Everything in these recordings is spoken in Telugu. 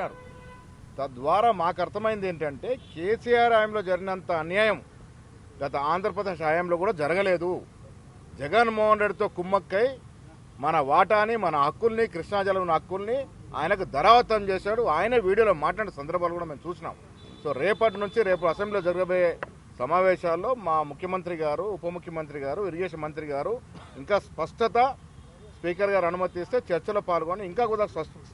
చెప్పినారు. తద్వారా మాకు అర్థమైంది ఏంటంటే కేసీఆర్ హయాంలో జరిగినంత అన్యాయం గత ఆంధ్రప్రదేశ్ హయాంలో కూడా జరగలేదు. జగన్మోహన్ రెడ్డితో కుమ్మక్కై మన వాటాని, మన హక్కుల్ని, కృష్ణా జలం హక్కుల్ని ఆయనకు ధరావతం చేశాడు. ఆయన వీడియోలో మాట్లాడిన సందర్భాలు కూడా మేము చూసినాం. సో రేపటి నుంచి రేపు అసెంబ్లీలో జరగబోయే సమావేశాల్లో మా ముఖ్యమంత్రి గారు, ఉప ముఖ్యమంత్రి గారు, ఇరిగేషన్ మంత్రి గారు ఇంకా స్పష్టత, స్పీకర్ గారు అనుమతి ఇస్తే చర్చలో పాల్గొని ఇంకా కూడా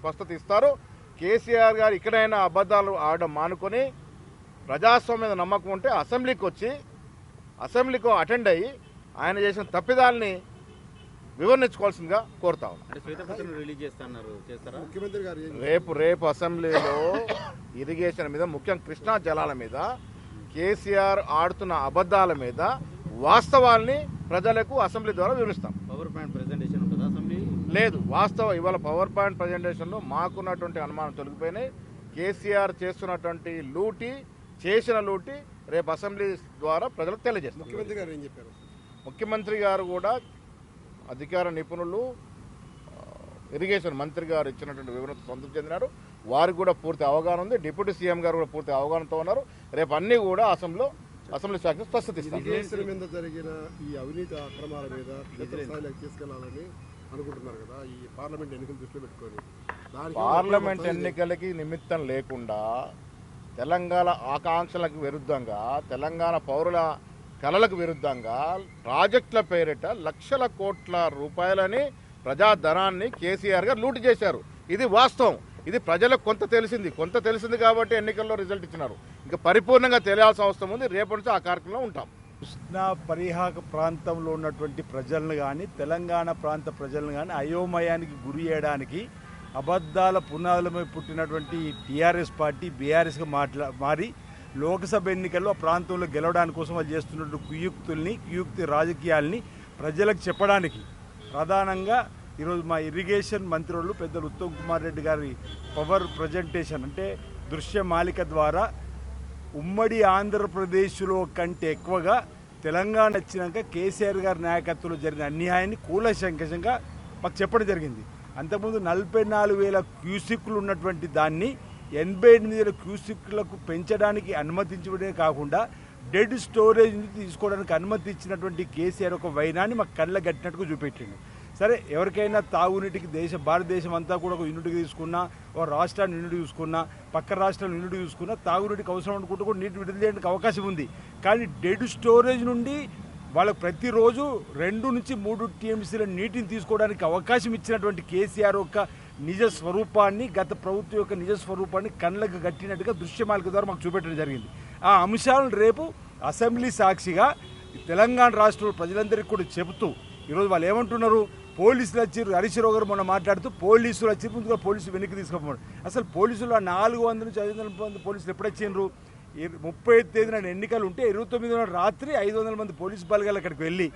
స్పష్టత ఇస్తారు. కేసీఆర్ గారు ఇక్కడైనా అబద్ధాలు ఆడడం మానుకొని ప్రజాస్వామ్య నమ్మకం ఉంటే అసెంబ్లీకి అటెండ్ అయ్యి ఆయన చేసిన తప్పిదాలని వివరించుకోవాల్సిందిగా కోరుతా ఉన్నాం. రేపు అసెంబ్లీలో ఇరిగేషన్ మీద, ముఖ్యంగా కృష్ణా జలాల మీద, కేసీఆర్ ఆడుతున్న అబద్ధాల మీద వాస్తవాల్ని ప్రజలకు అసెంబ్లీ ద్వారా వివరిస్తాం. పవర్ పాయింట్ ప్రెజెంటేషన్ ఉంటుందా అసెంబ్లీ? లేదు, వాస్తవం ఇవాళ పవర్ పాయింట్ ప్రజెంటేషన్లో మాకున్నటువంటి అనుమానం తొలగిపోయినాయి. కేసీఆర్ చేస్తున్నటువంటి చేసిన లూటి రేపు అసెంబ్లీ ద్వారా ప్రజలకు తెలియజేస్తారు. ముఖ్యమంత్రి గారు ఏం చెప్పారు? ముఖ్యమంత్రి గారు కూడా అధికార నిపుణులు, ఇరిగేషన్ మంత్రి గారు ఇచ్చినటువంటి వివరణ సంతృప్తి చెందినారు. వారికి కూడా పూర్తి అవగాహన ఉంది. డిప్యూటీ సీఎం గారు కూడా పూర్తి అవగాహనతో ఉన్నారు. రేపు అన్ని కూడా అసెంబ్లీ శాఖ స్పష్టత ఇస్తారు. ఇరిగేషన్ మీద జరిగిన ఈ అవినీతి అక్రమాల మీద క్షేత్రస్థాయిలోకి తీసుకెళ్లాలని అనుకుంటున్నారు కదా, ఈ పార్లమెంట్ ఎన్నికలు దృష్టిలో పెట్టుకొని. పార్లమెంట్ ఎన్నికలకి నిమిత్తం లేకుండా, తెలంగాణ ఆకాంక్షలకు విరుద్ధంగా, తెలంగాణ పౌరుల కలలకు విరుద్ధంగా ప్రాజెక్టుల పేరిట లక్షల కోట్ల రూపాయలని ప్రజాధనాన్ని కేసీఆర్ గారు లూటు చేశారు. ఇది వాస్తవం. ఇది ప్రజలకు కొంత తెలిసింది కాబట్టి ఎన్నికల్లో రిజల్ట్ ఇచ్చినారు. ఇంకా పరిపూర్ణంగా తెలియాల్సిన అవసరం ఉంది. రేపటి నుంచి ఆ కార్యక్రమంలో ఉంటాం. కృష్ణా పరివాహక ప్రాంతంలో ఉన్నటువంటి ప్రజలను కానీ, తెలంగాణ ప్రాంత ప్రజలను కానీ అయోమయానికి గురి చేయడానికి అబద్ధాల పునాదులపై పుట్టినటువంటి టీఆర్ఎస్ పార్టీ బీఆర్ఎస్గా మారి లోక్సభ ఎన్నికల్లో ఆ ప్రాంతంలో గెలవడానికి కోసం వాళ్ళు చేస్తున్నటువంటి కుయుక్తి రాజకీయాల్ని ప్రజలకు చెప్పడానికి ప్రధానంగా ఈరోజు మా ఇరిగేషన్ మంత్రులు పెద్దలు ఉత్తమ్ కుమార్ రెడ్డి గారి పవర్ ప్రజెంటేషన్ అంటే దృశ్యమాలిక ద్వారా ఉమ్మడి ఆంధ్రప్రదేశ్లో కంటే ఎక్కువగా తెలంగాణ వచ్చినాక కేసీఆర్ గారి నాయకత్వంలో జరిగిన అన్యాయాన్ని కూలంకషంగా మాకు చెప్పడం జరిగింది. అంతకుముందు 44,000 క్యూసిక్లు ఉన్నటువంటి దాన్ని 88,000 క్యూసిక్లకు పెంచడానికి అనుమతించడమే కాకుండా డెడ్ స్టోరేజ్ తీసుకోవడానికి అనుమతి ఇచ్చినటువంటి కేసీఆర్ ఒక వైనాన్ని మాకు కళ్ళ గట్టినట్టుగా చూపెట్టిండు. సరే, ఎవరికైనా తాగునీటికి భారతదేశం అంతా కూడా ఒక యూనిట్గా తీసుకున్నా, ఒక రాష్ట్రాన్ని యూనిట్ చూసుకున్నా, పక్క రాష్ట్రాలను యూనిట్ చూసుకున్నా తాగునీటికి అవసరం అనుకుంటూ కూడా నీటి విడుదల చేయడానికి అవకాశం ఉంది. కానీ డెడ్ స్టోరేజ్ నుండి వాళ్ళకు ప్రతిరోజు 2 నుంచి 3 టీఎంసీల నీటిని తీసుకోవడానికి అవకాశం ఇచ్చినటువంటి కేసీఆర్ యొక్క నిజ స్వరూపాన్ని, గత ప్రభుత్వం యొక్క నిజ స్వరూపాన్ని కళ్ళకు గట్టినట్టుగా దృశ్యమాలిక ద్వారా మాకు చూపెట్టడం జరిగింది. ఆ అంశాలను రేపు అసెంబ్లీ సాక్షిగా తెలంగాణ రాష్ట్రంలో ప్రజలందరికీ కూడా చెబుతూ ఈరోజు వాళ్ళు ఏమంటున్నారు, పోలీసులు వచ్చారు. హరీష్ రావు గారు మొన్న మాట్లాడుతూ పోలీసులు వచ్చి ముందుగా పోలీసులు వెనక్కి తీసుకుపోయారు. అసలు పోలీసులు 400 నుంచి 500 మంది పోలీసులు ఎప్పుడు వచ్చిండ్రు? 30వ తేదీన ఎన్నికలు ఉంటే 29వ రాత్రి 500 మంది పోలీసు బలగాలు అక్కడికి వెళ్ళి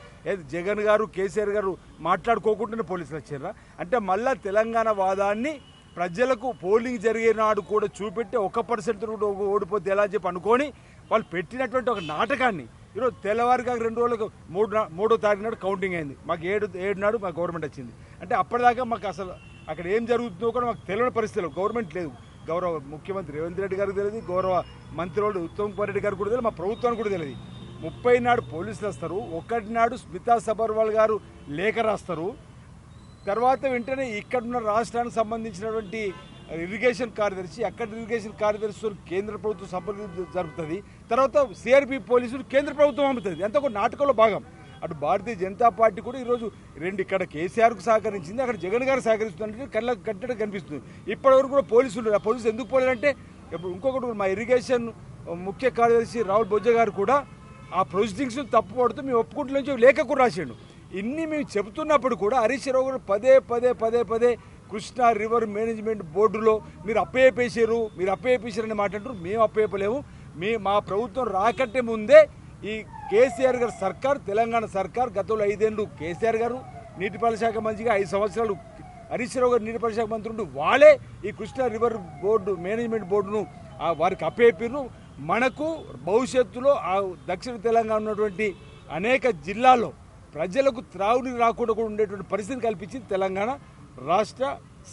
జగన్ గారు కేసీఆర్ గారు మాట్లాడుకోకుండానే పోలీసులు వచ్చారా? అంటే మళ్ళా తెలంగాణ వాదాన్ని ప్రజలకు పోలింగ్ జరిగే నాడు కూడా చూపెట్టి 1% ఓడిపోతే ఎలా చెప్పి అనుకొని వాళ్ళు పెట్టినటువంటి ఒక నాటకాన్ని ఈరోజు తెల్లవారుగా 2 రోజులకు 3వ తారీఖు నాడు కౌంటింగ్ అయింది. మాకు 7 నాడు మా గవర్నమెంట్ వచ్చింది. అంటే అప్పటిదాకా మాకు అసలు అక్కడ ఏం జరుగుతుందో కూడా మాకు తెలియని పరిస్థితులు. గవర్నమెంట్ లేదు. గౌరవ ముఖ్యమంత్రి రేవంత్ రెడ్డి గారికి తెలియదు, గౌరవ మంత్రులు ఉత్తమ్ కుమార్ రెడ్డి గారికి కూడా తెలియదు, మా ప్రభుత్వానికి కూడా తెలియదు. 30 నాడు పోలీసులు వస్తారు, 1 నాడు స్మితా సబర్వాల్ గారు లేఖ రాస్తారు. తర్వాత వెంటనే ఇక్కడున్న రాష్ట్రానికి సంబంధించినటువంటి ఇరిగేషన్ కార్యదర్శి, అక్కడ ఇరిగేషన్ కార్యదర్శితో కేంద్ర ప్రభుత్వం సంప్రదింపు జరుపుతుంది. తర్వాత సిఆర్పి పోలీసులు కేంద్ర ప్రభుత్వం అమ్ముతుంది. ఎంత ఒక నాటకంలో భాగం. అటు భారతీయ జనతా పార్టీ కూడా ఈరోజు ఇక్కడ కేసీఆర్కు సహకరించింది, అక్కడ జగన్ గారు సహకరిస్తుందంటే కళ్ళకు కట్టడం కనిపిస్తుంది. ఇప్పటివరకు కూడా పోలీసులు ఎందుకు పోలేదంటే, ఇప్పుడు ఇంకొకటి మా ఇరిగేషన్ ముఖ్య కార్యదర్శి రాహుల్ బొజ్జ గారు కూడా ఆ ప్రొసీడింగ్స్ తప్పుపడుతూ మేము ఒప్పుకుంటున్న లేఖ కూడా రాసిండు. ఇన్ని మేము చెబుతున్నప్పుడు కూడా హరీష్ రావు గారు పదే కృష్ణా రివర్ మేనేజ్మెంట్ బోర్డులో మీరు అప్పయ్యేసారని మాట్లాడుతున్నారు. మేము అప్పయ్యలేము. మా ప్రభుత్వం రాకట్టే ముందే ఈ కేసీఆర్ గారు సర్కార్, తెలంగాణ సర్కార్ గతంలో 5 ఏళ్ళు కేసీఆర్ గారు నీటిపారుదల శాఖ మంత్రిగా, 5 సంవత్సరాలు హరీష్ రావు గారు నీటిపారుదల శాఖ మంత్రి వాళ్ళే ఈ కృష్ణా రివర్ బోర్డు మేనేజ్మెంట్ బోర్డును వారికి అప్పయ్యారు. మనకు భవిష్యత్తులో ఆ దక్షిణ తెలంగాణ ఉన్నటువంటి అనేక జిల్లాల్లో ప్రజలకు త్రాగునీరు రాకుండా కూడా ఉండేటువంటి పరిస్థితిని కల్పించింది తెలంగాణ రాష్ట్ర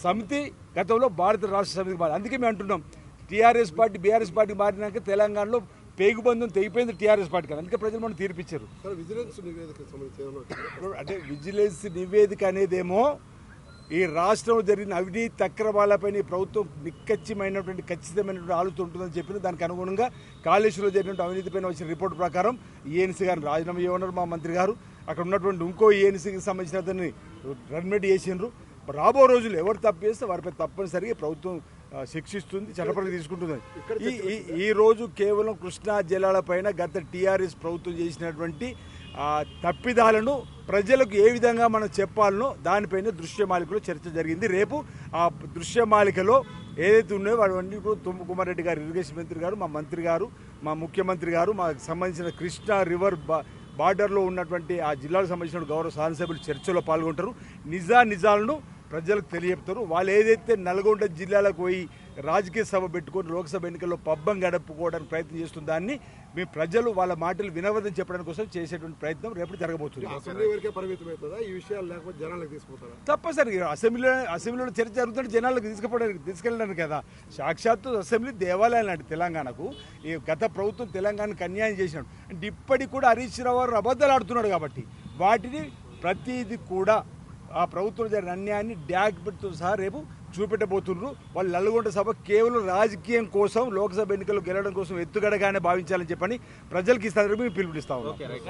సమితి గతంలో భారత రాష్ట్ర సమితికి మారింది. అందుకే మేము అంటున్నాం టీఆర్ఎస్ పార్టీ బీఆర్ఎస్ పార్టీ మారినాక తెలంగాణలో పేగుబంధం తెగిపోయింది టీఆర్ఎస్ పార్టీ కదా, అందుకే ప్రజలు మనం తీర్పిచ్చారు. సరే విజిలెన్స్ నివేదిక సంబంధించి ఏమైనా వచ్చిందా? అంటే విజిలెన్స్ నివేదిక అనేదేమో ఈ రాష్ట్రంలో జరిగిన అవినీతి అక్రమాలపైన ఈ ప్రభుత్వం నిక్కచ్చిమైనటువంటి ఖచ్చితమైనటువంటి ఆలోచన ఉంటుందని చెప్పిన దానికి అనుగుణంగా కాళేశ్వరంలో జరిగినటువంటి అవినీతిపైన వచ్చిన రిపోర్ట్ ప్రకారం ఈఎన్సీ గారిని రాజీనామా చేయమన్నారు మా మంత్రి గారు. అక్కడ ఉన్నటువంటి ఇంకో ఈఎన్సీకి సంబంధించిన అతన్ని రెడ్మెట్ చేసిండ్రు. రాబో రోజులు ఎవరు తప్పు చేస్తే వారిపై తప్పనిసరిగా ప్రభుత్వం శిక్షిస్తుంది, చట్టపరంగా తీసుకుంటుంది. ఈ రోజు కేవలం కృష్ణా జలాలపైన గత టీఆర్ఎస్ ప్రభుత్వం చేసినటువంటి తప్పిదాలను ప్రజలకు ఏ విధంగా మనం చెప్పాలనో దానిపైన దృశ్యమాలికలో చర్చ జరిగింది. రేపు ఆ దృశ్యమాలికలో ఏదైతే ఉన్నాయో వాటివన్నీ కూడా తుమ్మకుమార్ రెడ్డి గారు, ఇరిగేషన్ మంత్రి గారు, మా మంత్రి గారు, మా ముఖ్యమంత్రి గారు, మాకు సంబంధించిన కృష్ణా రివర్ బార్డర్లో ఉన్నటువంటి ఆ జిల్లాకు సంబంధించిన గౌరవ శాసనసభ్యులు చర్చలో పాల్గొంటారు. నిజాలను ప్రజలకు తెలియపుతారు. వాళ్ళు ఏదైతే నల్గొండ జిల్లాలకు పోయి రాజకీయ సభ పెట్టుకొని లోక్సభ ఎన్నికల్లో పబ్బం గడుపుకోవడానికి ప్రయత్నం చేస్తున్న దాన్ని మీ ప్రజలు వాళ్ళ మాటలు వినవద్దని చెప్పడానికి కోసం చేసేటువంటి ప్రయత్నం రేపు జరగబోతుంది. అసెంబ్లీ వరకే పరిమితం అవుతుందా ఈ విషయాలు, లేకపోతే జనాలకు తీసుకుపోతారా? తప్పనిసరిగా అసెంబ్లీలో చర్చ జరుగుతుంటే జనాలకు తీసుకెళ్ళడానికి కదా. సాక్షాత్తు అసెంబ్లీ దేవాలయం లాంటి తెలంగాణకు ఈ గత ప్రభుత్వం తెలంగాణకు అన్యాయం చేసినాడు అంటే ఇప్పటికి కూడా హరీష్ రావు గారు అబద్ధాలు ఆడుతున్నాడు కాబట్టి వాటిని ప్రతిదీ కూడా ఆ ప్రభుత్వం జరిగిన అన్యాయాన్ని డాక్యుమెంట్తో సహా రేపు చూపెట్టబోతున్నారు. వాళ్ళు నల్గొండ సభ కేవలం రాజకీయం కోసం లోక్సభ ఎన్నికల్లో గెలవడం కోసం ఎత్తుగడగానే భావించాలని చెప్పని ప్రజలకు ఈ సందర్భంగా పిలుపునిస్తా ఉన్నాం.